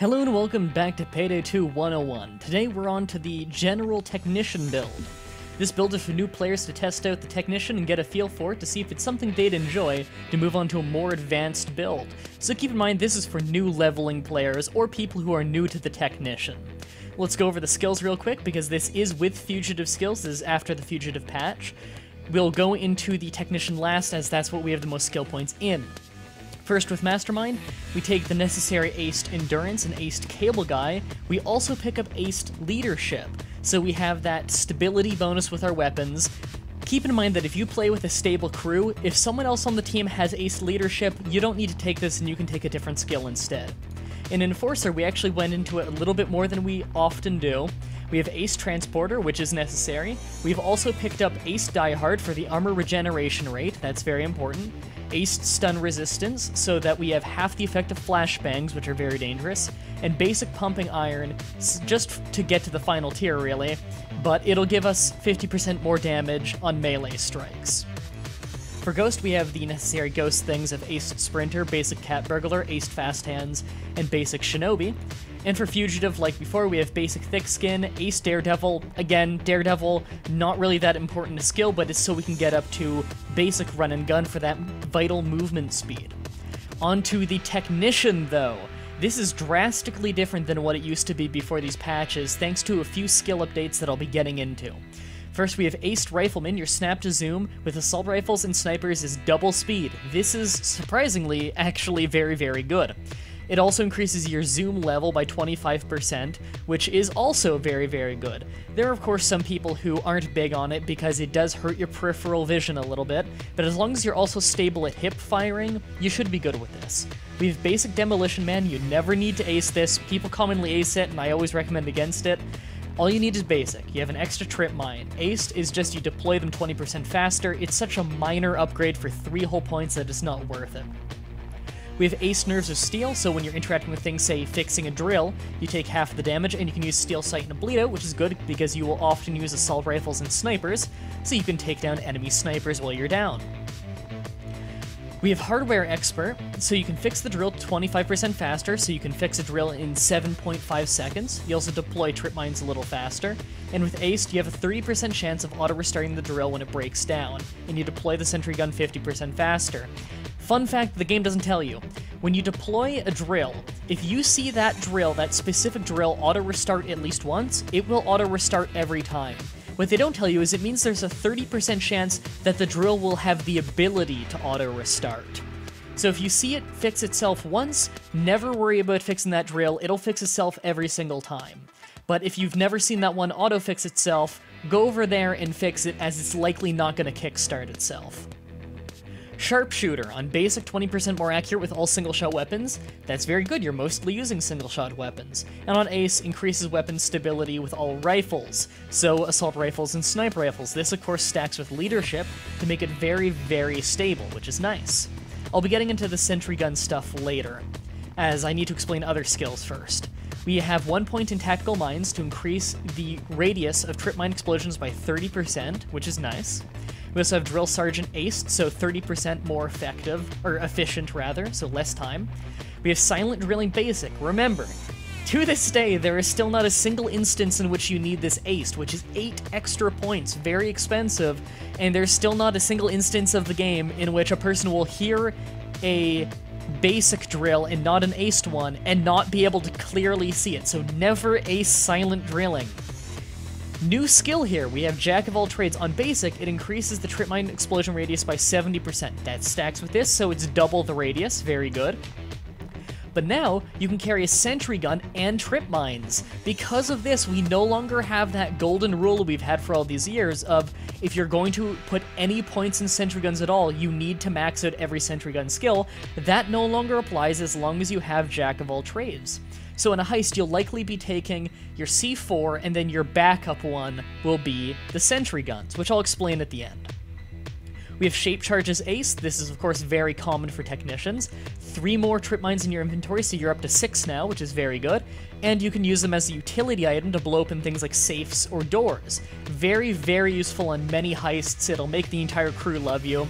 Hello and welcome back to Payday 2 101. Today we're on to the General Technician build. This build is for new players to test out the Technician and get a feel for it to see if it's something they'd enjoy to move on to a more advanced build. So keep in mind this is for new leveling players or people who are new to the Technician. Let's go over the skills real quick because this is with Fugitive skills, this is after the Fugitive patch. We'll go into the Technician last as that's what we have the most skill points in. First with Mastermind, we take the necessary aced Endurance and aced Cable Guy. We also pick up aced Leadership, so we have that stability bonus with our weapons. Keep in mind that if you play with a stable crew, if someone else on the team has aced Leadership, you don't need to take this and you can take a different skill instead. In Enforcer, we actually went into it a little bit more than we often do. We have Ace Transporter, which is necessary. We've also picked up Ace Diehard for the armor regeneration rate, that's very important. Ace Stun Resistance, so that we have half the effect of flashbangs, which are very dangerous, and Basic Pumping Iron, just to get to the final tier, really, but it'll give us 50% more damage on melee strikes. For Ghost, we have the necessary Ghost things of Aced Sprinter, Basic Cat Burglar, Aced Fast Hands, and Basic Shinobi. And for Fugitive, like before, we have Basic Thick Skin, Ace Daredevil. Again, Daredevil, not really that important a skill, but it's so we can get up to Basic Run and Gun for that vital movement speed. On to the Technician, though. This is drastically different than what it used to be before these patches, thanks to a few skill updates that I'll be getting into. First, we have Aced Rifleman. Your snap to zoom with assault rifles and snipers is double speed. This is, surprisingly, actually very, very good. It also increases your zoom level by 25%, which is also very, very good. There are, of course, some people who aren't big on it because it does hurt your peripheral vision a little bit, but as long as you're also stable at hip firing, you should be good with this. We have Basic Demolition Man. You never need to ace this. People commonly ace it, and I always recommend against it. All you need is basic. You have an extra trip mine. Aced is just you deploy them 20% faster. It's such a minor upgrade for 3 whole points that it's not worth it. We have Ace Nerves of Steel, so when you're interacting with things, say, fixing a drill, you take half the damage, and you can use Steel Sight and a Bleed Out, which is good because you will often use assault rifles and snipers, so you can take down enemy snipers while you're down. We have Hardware Expert, so you can fix the drill 25% faster, so you can fix a drill in 7.5 seconds. You also deploy trip mines a little faster. And with Aced, you have a 30% chance of auto-restarting the drill when it breaks down, and you deploy the sentry gun 50% faster. Fun fact the game doesn't tell you. When you deploy a drill, if you see that drill, that specific drill, auto-restart at least once, it will auto-restart every time. What they don't tell you is it means there's a 30% chance that the drill will have the ability to auto-restart. So if you see it fix itself once, never worry about fixing that drill, it'll fix itself every single time. But if you've never seen that one auto-fix itself, go over there and fix it as it's likely not going to kickstart itself. Sharpshooter, on basic 20% more accurate with all single-shot weapons. That's very good, you're mostly using single-shot weapons. And on Ace, increases weapon stability with all rifles, so assault rifles and sniper rifles. This, of course, stacks with Leadership to make it very, very stable, which is nice. I'll be getting into the sentry gun stuff later, as I need to explain other skills first. We have 1 point in Tactical Mines to increase the radius of trip mine explosions by 30%, which is nice. We also have Drill Sergeant Aced, so 30% more effective, or efficient rather, so less time. We have Silent Drilling Basic. Remember, to this day, there is still not a single instance in which you need this aced, which is 8 extra points, very expensive, and there's still not a single instance of the game in which a person will hear a basic drill and not an aced one, and not be able to clearly see it, so never ace silent drilling. New skill here, we have Jack of All Trades. On basic, it increases the trip mine explosion radius by 70%. That stacks with this, so it's double the radius, very good. But now, you can carry a sentry gun and trip mines. Because of this, we no longer have that golden rule we've had for all these years of, if you're going to put any points in sentry guns at all, you need to max out every sentry gun skill. That no longer applies as long as you have Jack of All Trades. So in a heist, you'll likely be taking your C4, and then your backup one will be the sentry guns, which I'll explain at the end. We have Shape Charges Ace. This is, of course, very common for technicians. 3 more trip mines in your inventory, so you're up to 6 now, which is very good. And you can use them as a utility item to blow open things like safes or doors. Very, very useful on many heists. It'll make the entire crew love you.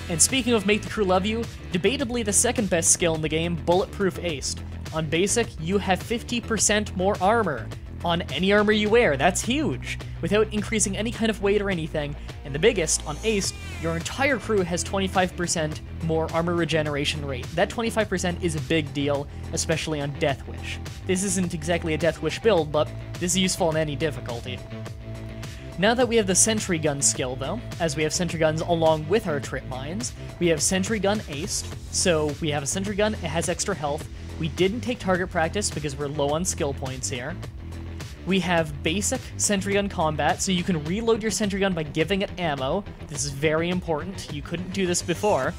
And speaking of make the crew love you, debatably the second best skill in the game, Bulletproof Aced. On basic, you have 50% more armor on any armor you wear. That's huge, without increasing any kind of weight or anything. And the biggest, on Aced, your entire crew has 25% more armor regeneration rate. That 25% is a big deal, especially on Death Wish. This isn't exactly a Death Wish build, but this is useful in any difficulty. Now that we have the Sentry Gun skill, though, as we have Sentry Guns along with our Trip Mines, we have Sentry Gun Aced, so we have a Sentry Gun, it has extra health. We didn't take target practice because we're low on skill points here. We have basic Sentry Gun combat, so you can reload your Sentry Gun by giving it ammo. This is very important, you couldn't do this before.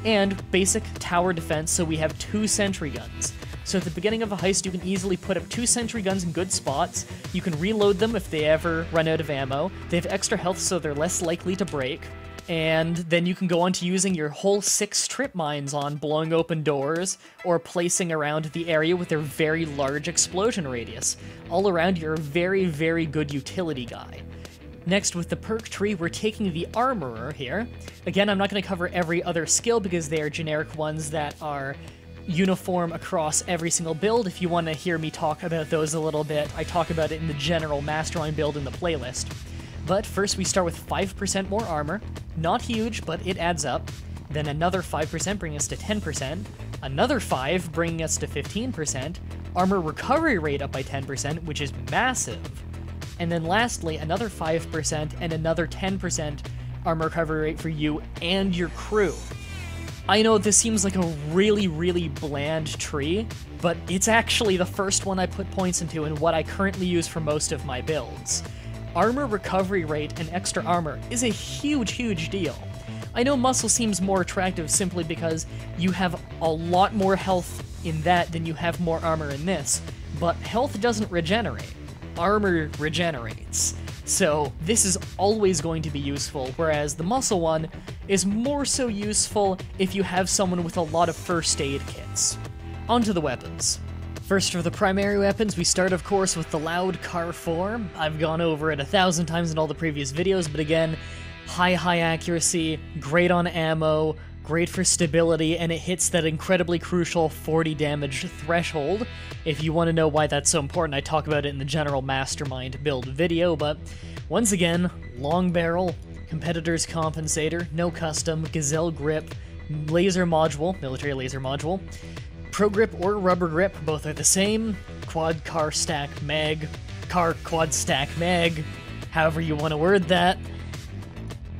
And basic tower defense, so we have 2 Sentry Guns. So at the beginning of a heist, you can easily put up 2 Sentry Guns in good spots. You can reload them if they ever run out of ammo. They have extra health, so they're less likely to break. And then you can go on to using your whole 6 Trip Mines on blowing open doors or placing around the area with their very large explosion radius. All around, you're a very, very good utility guy. Next, with the perk tree, we're taking the Armorer here. Again, I'm not going to cover every other skill because they are generic ones that are uniform across every single build. If you want to hear me talk about those a little bit, I talk about it in the general Mastermind build in the playlist. But first we start with 5% more armor. Not huge, but it adds up. Then another 5% bringing us to 10%. Another 5 bringing us to 15%. Armor recovery rate up by 10%, which is massive. And then lastly, another 5% and another 10% armor recovery rate for you and your crew. I know this seems like a really, really bland tree, but it's actually the first one I put points into and what I currently use for most of my builds. Armor recovery rate and extra armor is a huge, huge deal. I know muscle seems more attractive simply because you have a lot more health in that than you have more armor in this, but health doesn't regenerate. Armor regenerates. So this is always going to be useful, whereas the muscle one is more so useful if you have someone with a lot of first aid kits. Onto the weapons. First, for the primary weapons, we start, of course, with the Loud Car 4. I've gone over it 1,000 times in all the previous videos, but again, high accuracy, great on ammo, great for stability, and it hits that incredibly crucial 40 damage threshold. If you want to know why that's so important, I talk about it in the general Mastermind build video, but once again, long barrel, competitor's compensator, no custom, gazelle grip, laser module, military laser module, pro grip or rubber grip, both are the same, quad car stack mag, car quad stack mag, however you want to word that,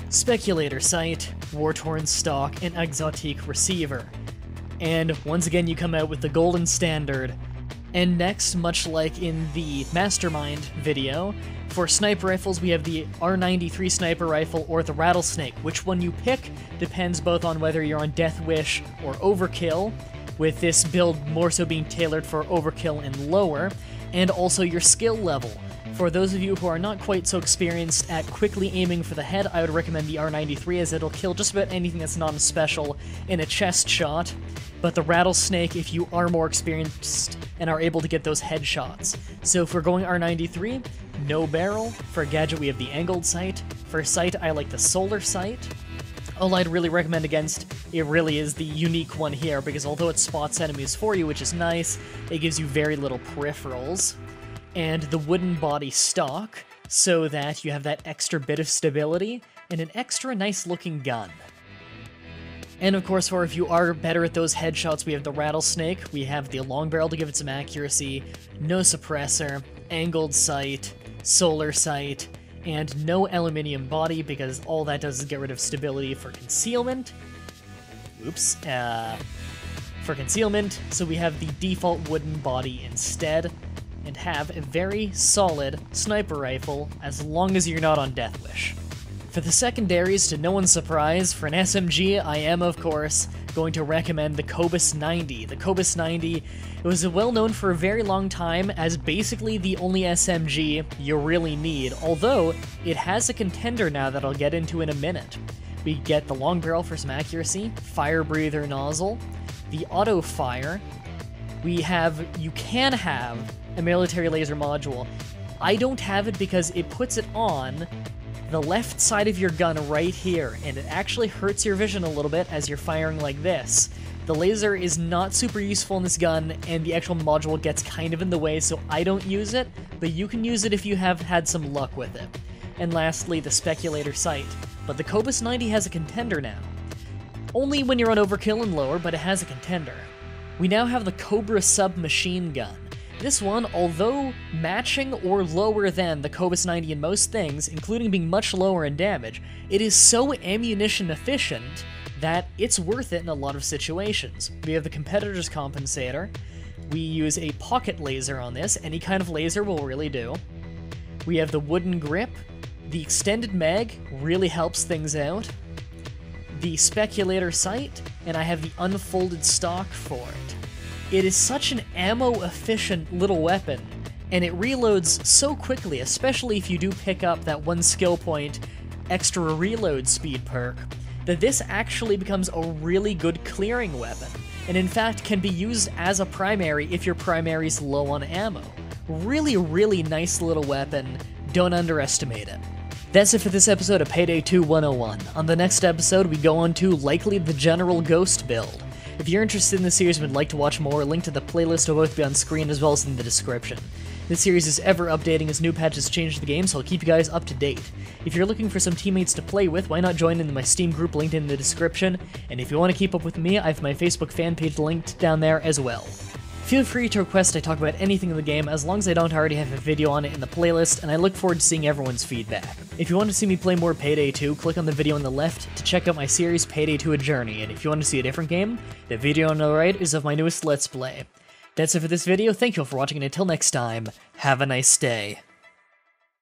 speculator sight, war-torn stock, and exotique receiver. And once again, you come out with the golden standard. And next, much like in the Mastermind video, for sniper rifles we have the R93 sniper rifle or the Rattlesnake. Which one you pick depends both on whether you're on Death Wish or Overkill, with this build more so being tailored for Overkill and lower, and also your skill level. For those of you who are not quite so experienced at quickly aiming for the head, I would recommend the R93 as it'll kill just about anything that's non-special in a chest shot, but the Rattlesnake if you are more experienced and are able to get those headshots. So if we're going R93, no barrel. For gadget we have the angled sight. For sight I like the solar sight. All I'd really recommend against it really is the unique one here, because although it spots enemies for you, which is nice, it gives you very little peripherals. And the wooden body stock, so that you have that extra bit of stability, and an extra nice looking gun. And of course, for if you are better at those headshots, we have the Rattlesnake, we have the long barrel to give it some accuracy, no suppressor, angled sight, solar sight, and no aluminium body, because all that does is get rid of stability for concealment. Oops. For concealment, so we have the default wooden body instead, and have a very solid sniper rifle as long as you're not on Death Wish. For the secondaries, to no one's surprise, for an SMG, I am, of course, going to recommend the Cobus 90. The Cobus 90, it was well known for a very long time as basically the only SMG you really need, although it has a contender now that I'll get into in a minute. We get the long barrel for some accuracy, fire breather nozzle, the auto fire, you can have a military laser module. I don't have it because it puts it on the left side of your gun right here, and it actually hurts your vision a little bit as you're firing like this. The laser is not super useful in this gun, and the actual module gets kind of in the way, so I don't use it, but you can use it if you have had some luck with it. And lastly, the speculator sight. But the Cobus 90 has a contender now. Only when you're on overkill and lower, but it has a contender. We now have the Cobra submachine gun. This one, although matching or lower than the Cobus 90 in most things, including being much lower in damage, it is so ammunition efficient that it's worth it in a lot of situations. We have the competitor's compensator. We use a pocket laser on this. Any kind of laser will really do. We have the wooden grip. The extended mag really helps things out. The speculator sight, and I have the unfolded stock for it. It is such an ammo-efficient little weapon, and it reloads so quickly, especially if you do pick up that one skill point extra reload speed perk, that this actually becomes a really good clearing weapon, and in fact can be used as a primary if your primary's low on ammo. Really, really nice little weapon. Don't underestimate it. That's it for this episode of Payday 2 101. On the next episode, we go on to likely the general ghost build. If you're interested in this series and would like to watch more, a link to the playlist will both be on screen as well as in the description. This series is ever updating as new patches change the game, so I'll keep you guys up to date. If you're looking for some teammates to play with, why not join in my Steam group linked in the description, and if you want to keep up with me, I have my Facebook fan page linked down there as well. Feel free to request I talk about anything in the game as long as I don't already have a video on it in the playlist, and I look forward to seeing everyone's feedback. If you want to see me play more Payday 2, click on the video on the left to check out my series Payday 2 A Journey, and if you want to see a different game, the video on the right is of my newest Let's Play. That's it for this video, thank you all for watching, and until next time, have a nice day.